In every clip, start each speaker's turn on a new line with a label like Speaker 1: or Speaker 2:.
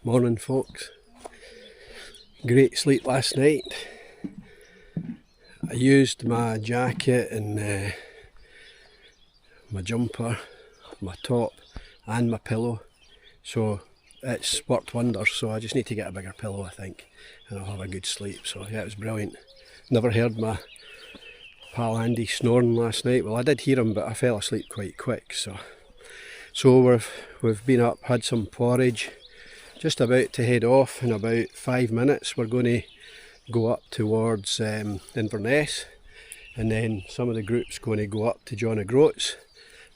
Speaker 1: Morning folks. Great sleep last night. I used my jacket and my jumper, my top and my pillow, so it's worked wonders. So I just need to get a bigger pillow, I think, and I'll have a good sleep. So yeah, it was brilliant. Never heard my pal Andy snoring last night. Well, I did hear him, but I fell asleep quite quick. So we've been up, had some porridge, just about to head off in about 5 minutes. We're going to go up towards Inverness, and then some of the group's going to go up to John O'Groats,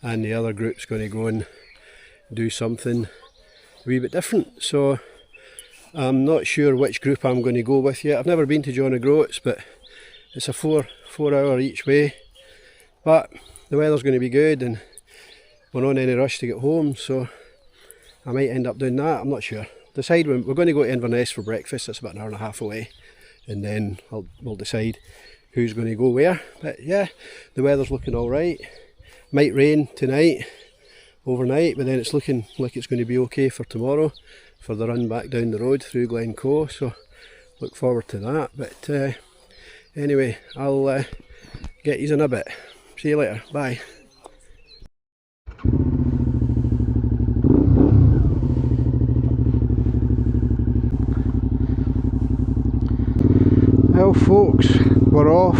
Speaker 1: and the other group's going to go and do something a wee bit different. So I'm not sure which group I'm going to go with yet. I've never been to John O'Groats, but it's a four hour each way, but the weather's going to be good and we're not in any rush to get home, so I might end up doing that. I'm not sure. Decide when we're going to go to Inverness for breakfast. It's about an hour and a half away, and then we'll decide who's going to go where. But yeah, the weather's looking all right. Might rain tonight, overnight, but then it's looking like it's going to be okay for tomorrow for the run back down the road through Glen, so look forward to that. But anyway, I'll get you in a bit. See you later. Bye. Well folks, we're off.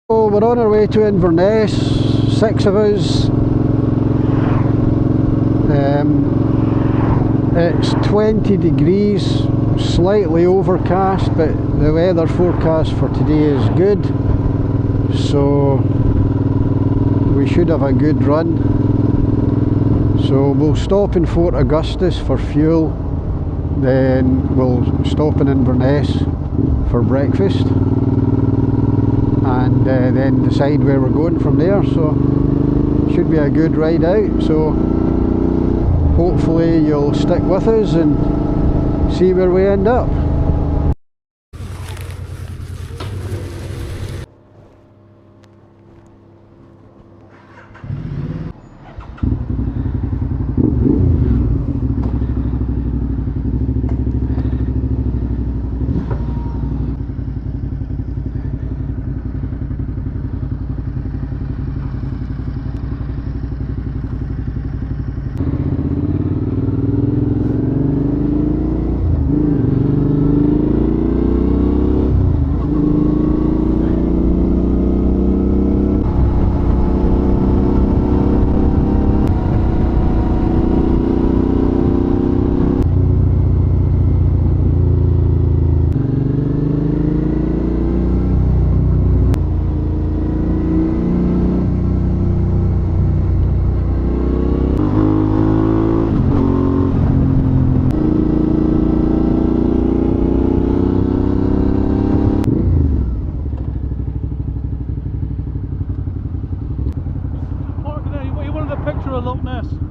Speaker 1: So we're on our way to Inverness, 6 of us. It's 20 degrees, slightly overcast, but the weather forecast for today is good. So we should have a good run. So we'll stop in Fort Augustus for fuel, then we'll stop in Inverness for breakfast, and then decide where we're going from there. So should be a good ride out, so hopefully you'll stick with us and see where we end up.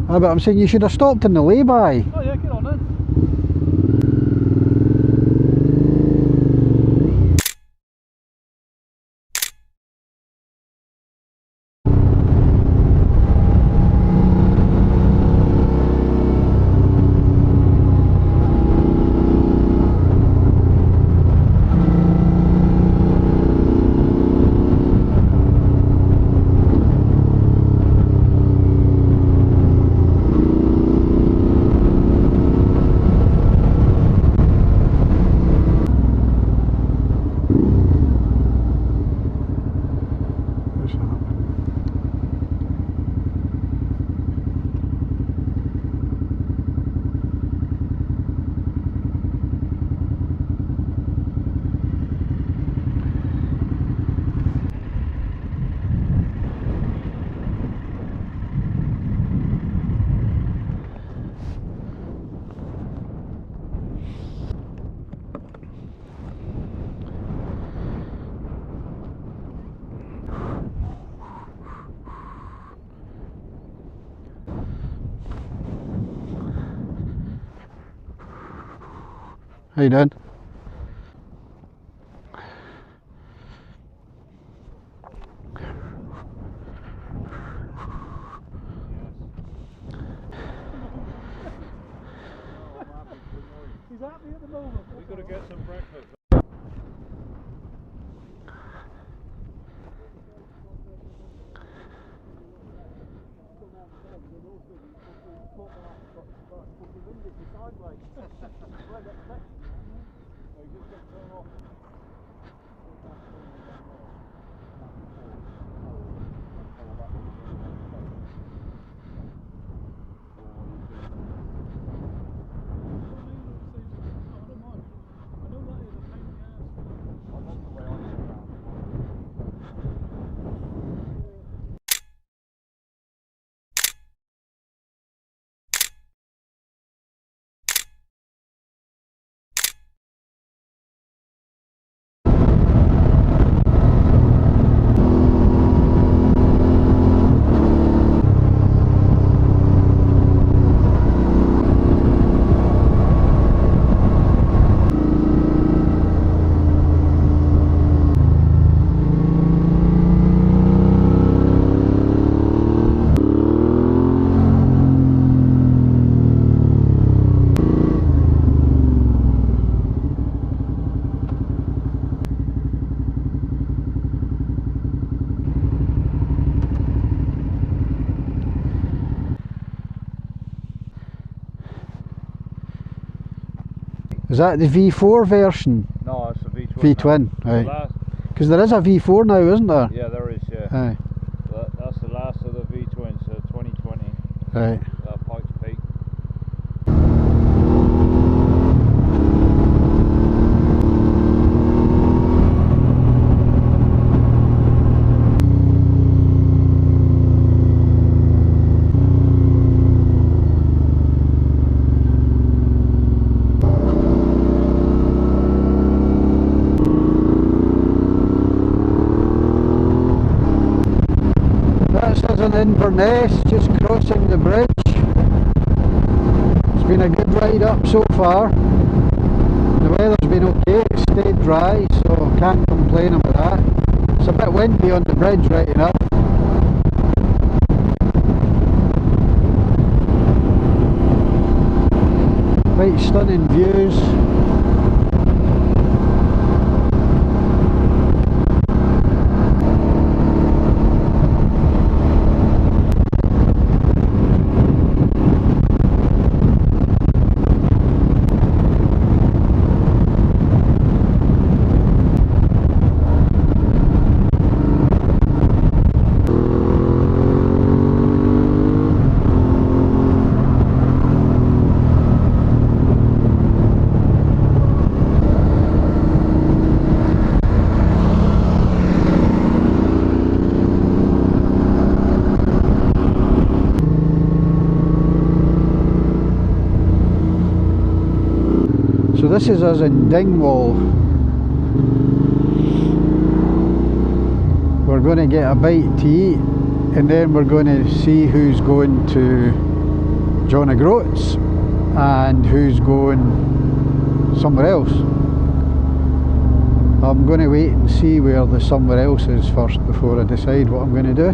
Speaker 1: But I'm saying you should have stopped in the lay-by.
Speaker 2: Oh yeah, get on then.
Speaker 1: How you doing?
Speaker 2: He's happy at the moment.
Speaker 3: We've got to get some breakfast.
Speaker 4: Is that the V4 version?
Speaker 3: No, it's a V-twin.
Speaker 4: V-twin, right. Because there is a V4 now, isn't there?
Speaker 3: Yeah, there is, yeah.
Speaker 4: Aye.
Speaker 3: That's the last of the V-twins, 2020.
Speaker 4: Right.
Speaker 3: Pikes Peak.
Speaker 4: In Inverness, just crossing the bridge. It's been a good ride up so far. The weather's been okay, it's stayed dry, so can't complain about that. It's a bit windy on the bridge right enough. Quite stunning views. So this is us in Dingwall. We're going to get a bite to eat and then we're going to see who's going to John O'Groats and who's going somewhere else. I'm going to wait and see where the somewhere else is first before I decide what I'm going to do.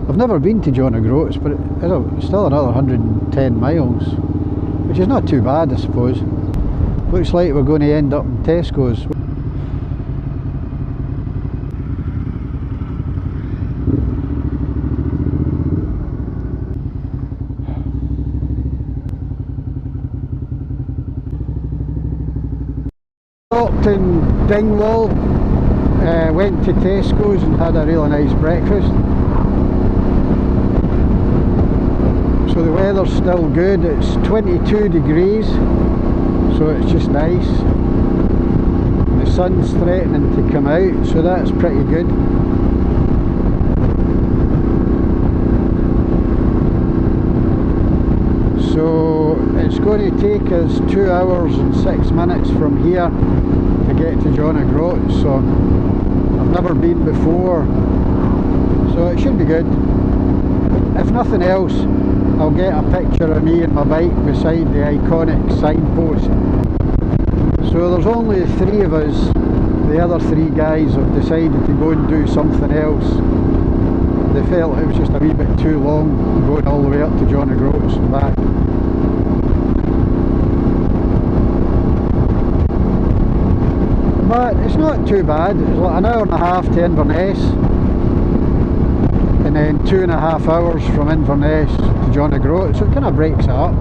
Speaker 4: I've never been to John O'Groats, but it's still another 110 miles, which is not too bad, I suppose. Looks like we're going to end up in Tesco's. Stopped in Dingwall, went to Tesco's and had a really nice breakfast. So the weather's still good, it's 22 degrees. So it's just nice. The sun's threatening to come out, so that's pretty good. So it's going to take us 2 hours and 6 minutes from here to get to John O'Groats. So I've never been before, so it should be good. If nothing else, I'll get a picture of me and my bike beside the iconic signpost. So there's only 3 of us. The other 3 guys have decided to go and do something else. They felt it was just a wee bit too long going all the way up to John O'Groats and back. too bad. It was like an hour and a half to Inverness, and then 2.5 hours from Inverness to John O'Groats, so it kind of breaks it up.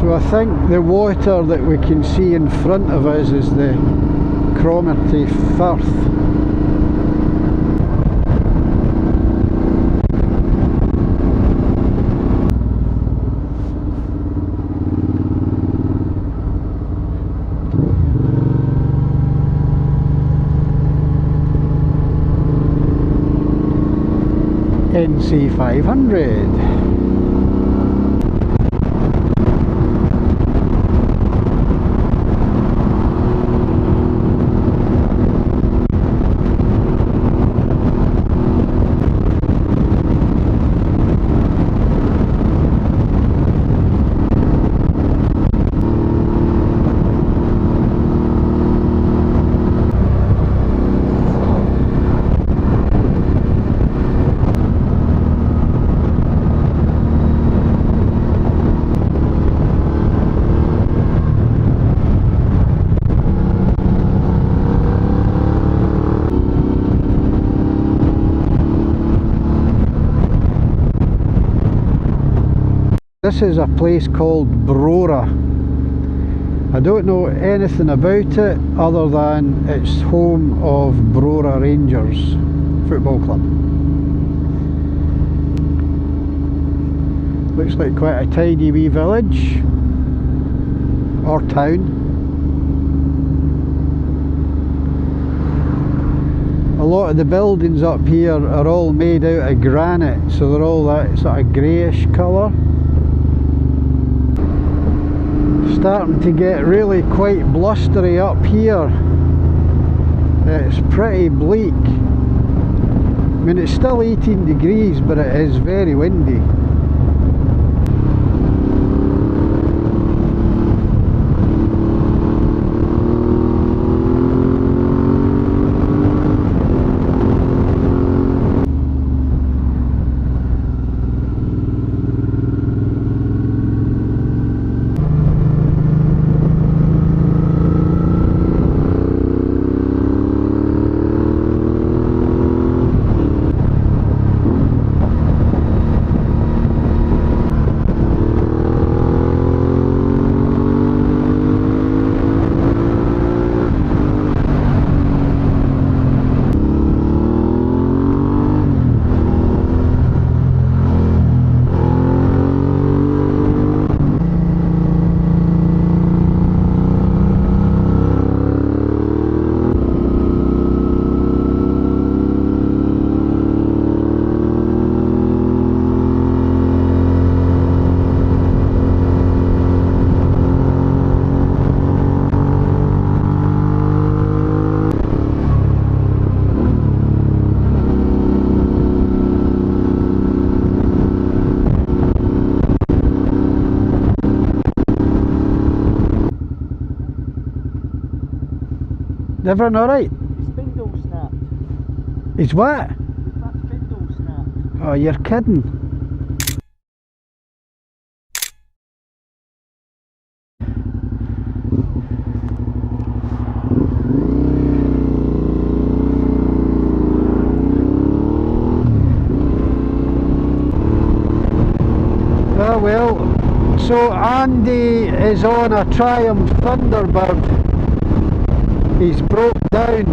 Speaker 4: So I think the water that we can see in front of us is the Cromarty Firth. NC 500. This is a place called Brora. I don't know anything about it other than it's home of Brora Rangers Football Club. Looks like quite a tidy wee village or town. A lot of the buildings up here are all made out of granite, so they're all that sort of greyish colour. Starting to get really quite blustery up here. It's pretty bleak. I mean, it's still 18 degrees, but it is very windy. Everything alright?
Speaker 2: His spindle snapped.
Speaker 4: His what?
Speaker 2: That spindle snapped.
Speaker 4: Oh, you're kidding. Oh well, so Andy is on a Triumph Thunderbird. He's broke down.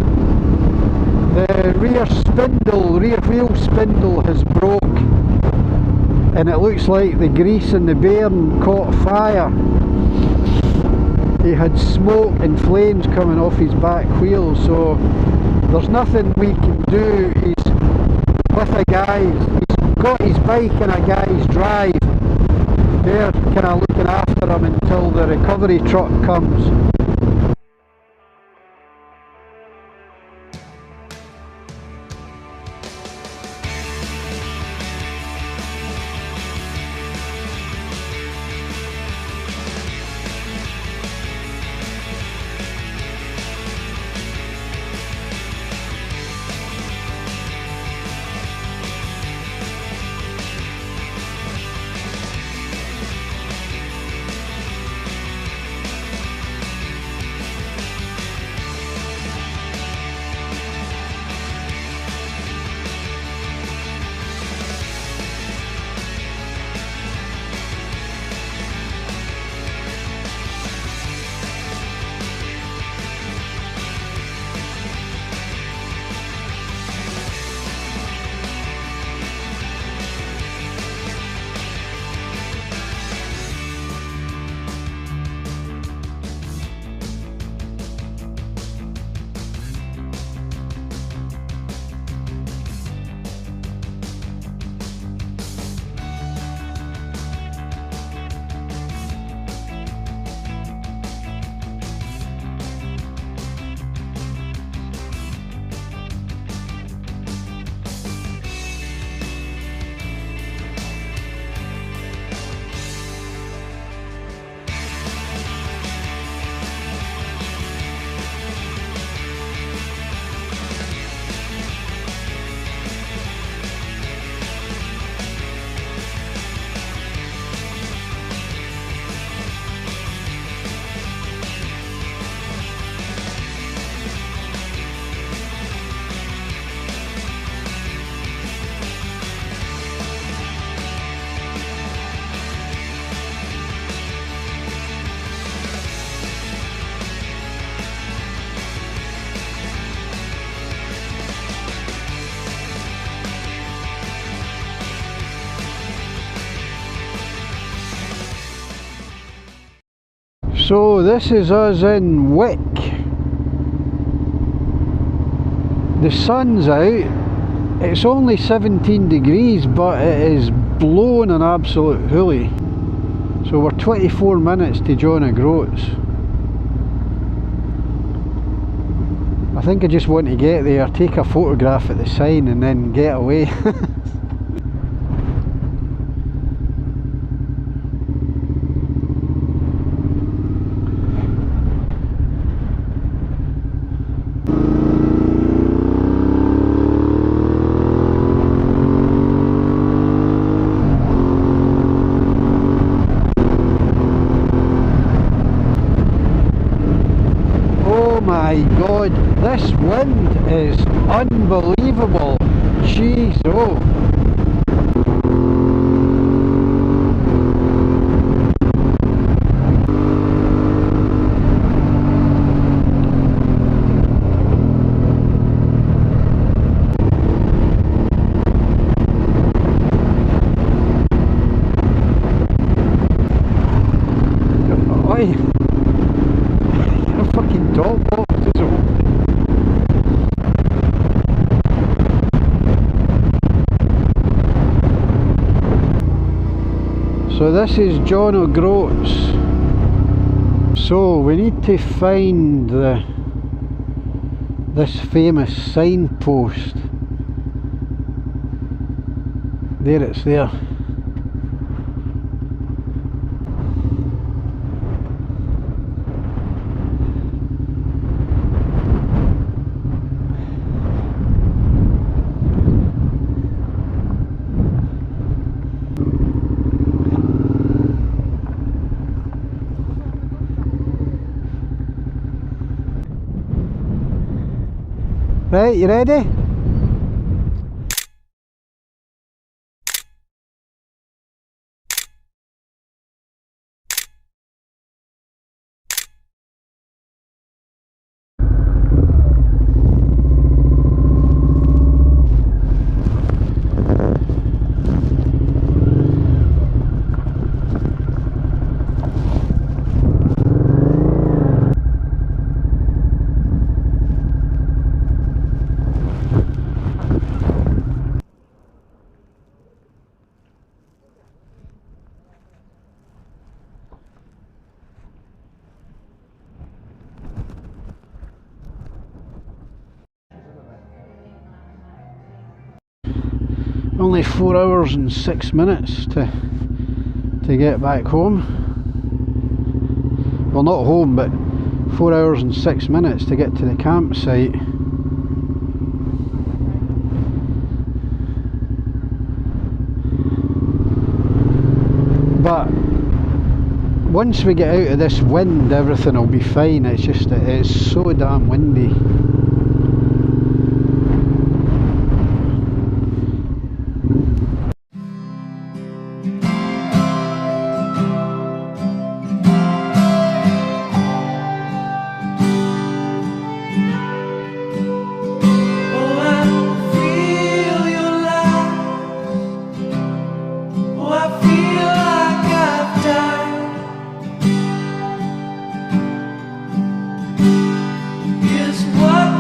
Speaker 4: The rear wheel spindle has broke, and it looks like the grease in the bearing caught fire. He had smoke and flames coming off his back wheel, so there's nothing we can do. He's with a guy, he's got his bike in a guy's drive. They're kind of looking after him until the recovery truck comes. So this is us in Wick. The sun's out. It's only 17 degrees, but it is blowing an absolute hoolie. So we're 24 minutes to John O'Groats. I think I just want to get there, take a photograph at the sign and then get away. Oh my god, this wind is unbelievable. Jeez, oh. Oi. Fucking top box as well. So this is John O'Groats. So we need to find this famous signpost. There, it's there. Right, you ready? Only 4 hours and 6 minutes to get back home. Well, not home, but 4 hours and 6 minutes to get to the campsite. But once we get out of this wind, everything will be fine. It's just that it's so damn windy.
Speaker 5: Is what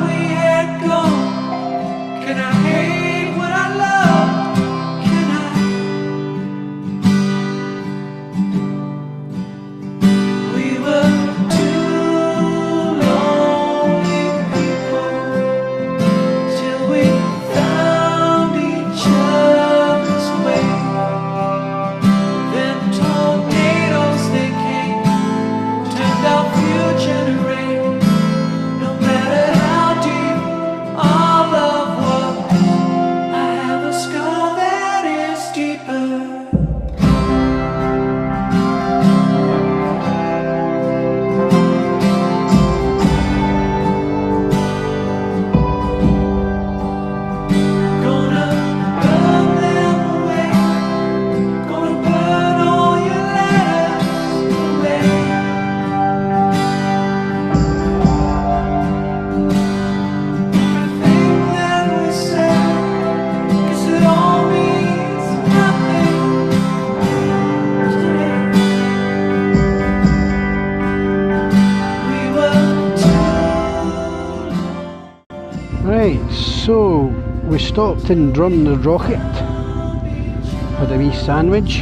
Speaker 4: So we stopped in Drum the Rocket, had a wee sandwich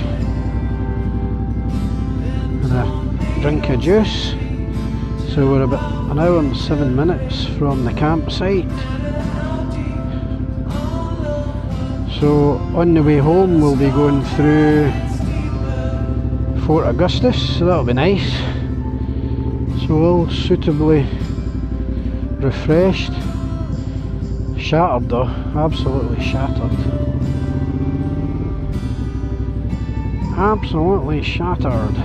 Speaker 4: and a drink of juice. So we're about an hour and 7 minutes from the campsite. So on the way home we'll be going through Fort Augustus, so that'll be nice. So all suitably refreshed. Shattered though, absolutely shattered. Absolutely shattered.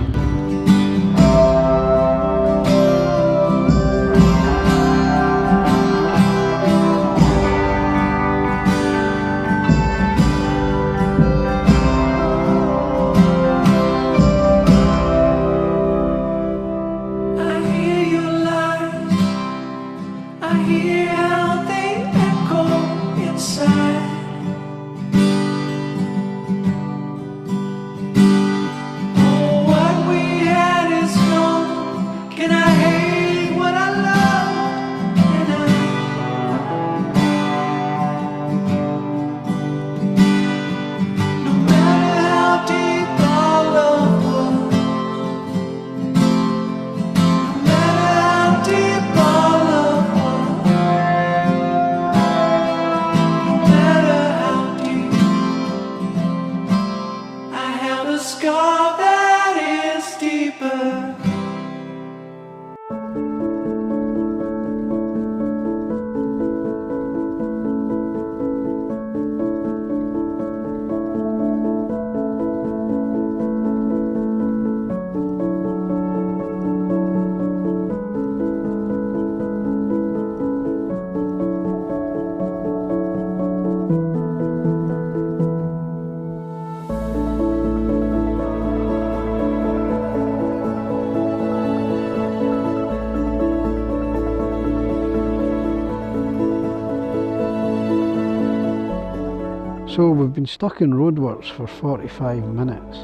Speaker 4: So we've been stuck in roadworks for 45 minutes.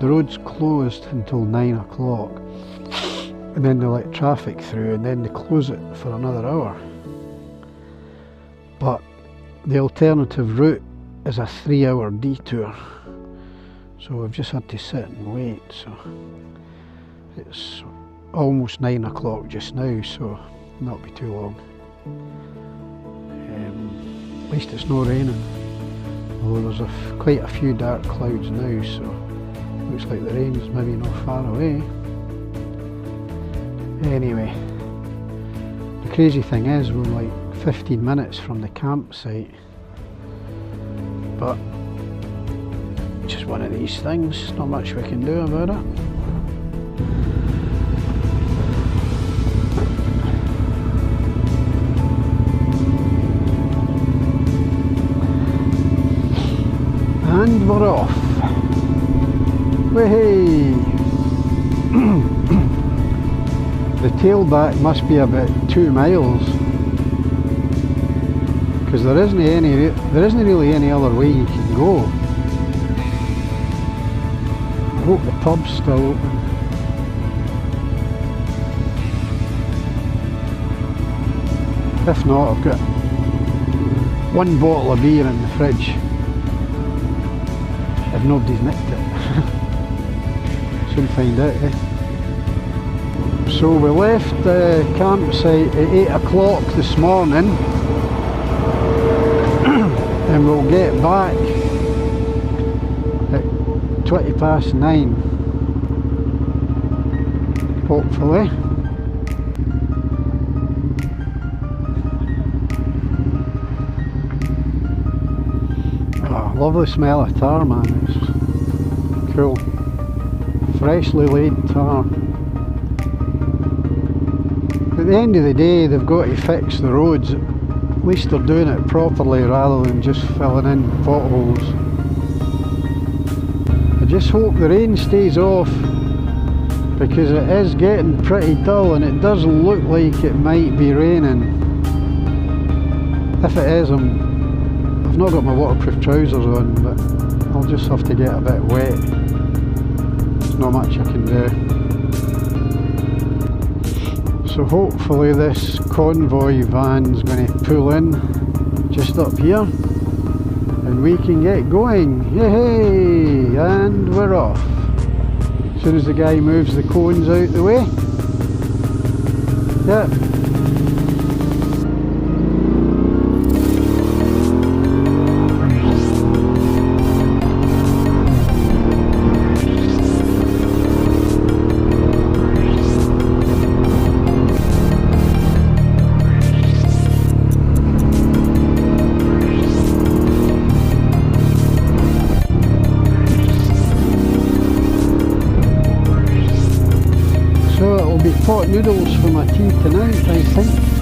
Speaker 4: The road's closed until 9 o'clock and then they let traffic through and then they close it for another hour. But the alternative route is a 3-hour detour. So we've just had to sit and wait. So it's almost 9 o'clock just now, so not be too long. At least it's not raining. Although there's quite a few dark clouds now, so looks like the rain's maybe not far away. Anyway, the crazy thing is we're like 15 minutes from the campsite, but just one of these things, not much we can do about it. And we're off. Wahey! The tailback must be about 2 miles because there isn't really any other way you can go. I hope the pub's still open. If not, I've got one bottle of beer in the fridge. If nobody's nicked it. Soon find out, eh? So we left the campsite at 8 o'clock this morning and we'll get back at 20 past 9, hopefully. Oh, lovely smell of tar, man. It's cool. Freshly laid tar. At the end of the day, they've got to fix the roads. At least they're doing it properly rather than just filling in potholes. I just hope the rain stays off because it is getting pretty dull and it does look like it might be raining. If it is, I've not got my waterproof trousers on, but I'll just have to get a bit wet. There's not much I can do. So hopefully this convoy van's going to pull in just up here, and we can get going. Yay! And we're off. As soon as the guy moves the cones out the way. Yep. So it'll be pot noodles for my tea tonight, I think.